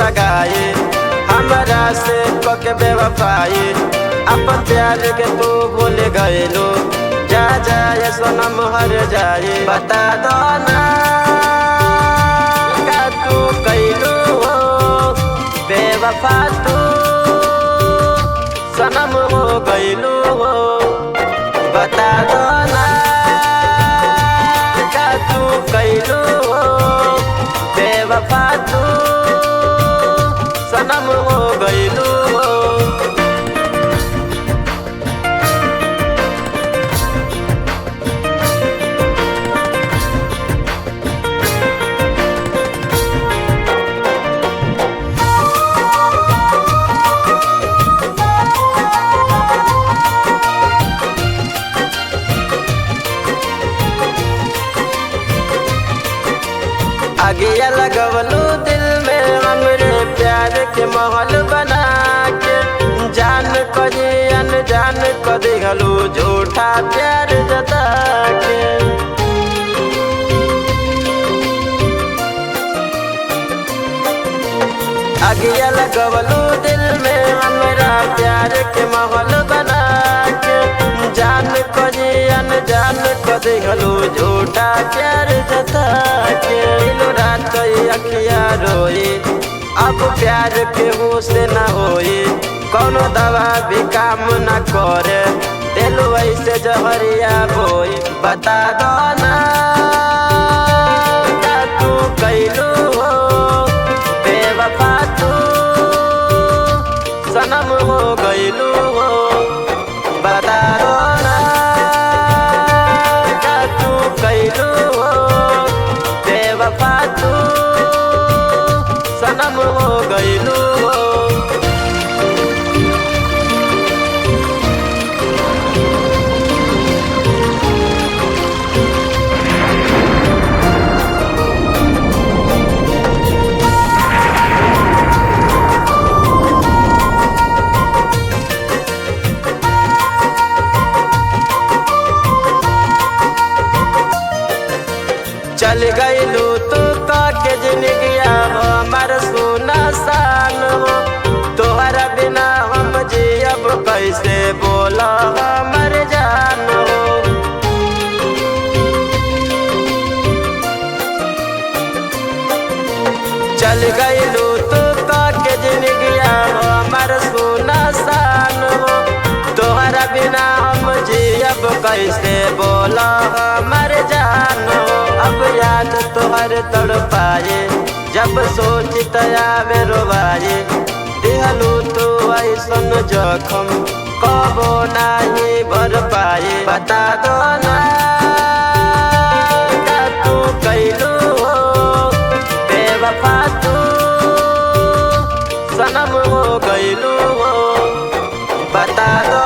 दगाई हमरा से कके बेवफाई अपन प्यार के तू भूल गइलो जा जाए सनम हर जाए बता दो ना का तू कइलो हो बेवफा तू सनम हो गइलो हो बता दो ना का तू कइलो हो बेवफा तू सनम हो गइलो हो। आगिया लगवलू दिल में हमरे प्यार के महल बना के जान को जी अनजान को दिखलू झूठा प्यार जता के आगिया लगवलू दिल में हमरा प्यार के महल बना के जान को जी अनजान को दिखलू झूठा प्यार जता के अखिया रोई अब प्यार के हो से न होई कोनो दवा भी काम न करे दिल वैसे जहरिया बोई बता दो ना का तू कइलो हो बेवफा तू सनम हो गइलो हो बता दो ना का तू कइलो हो बेवफा तू सनम हो गइलो हो। चल गइलू तू के जिंदगिया हो हमार सोना सान हो तोहरा बिना हम जियब कैसे बोला हमर जान हो चल गइलू तू के जिंदगिया हो हमार सोना सान हो तोहरा बिना हम जियब कैसे बोला हमर जान हो अब याद तोहर तड़पाए जब सोचित आवे रोवाए दिहलू तू ऐसन जखम कबो नाही भर पाए बता दो ना का तू कइलो हो बेवफा तू सनम हो गइलो हो बता दो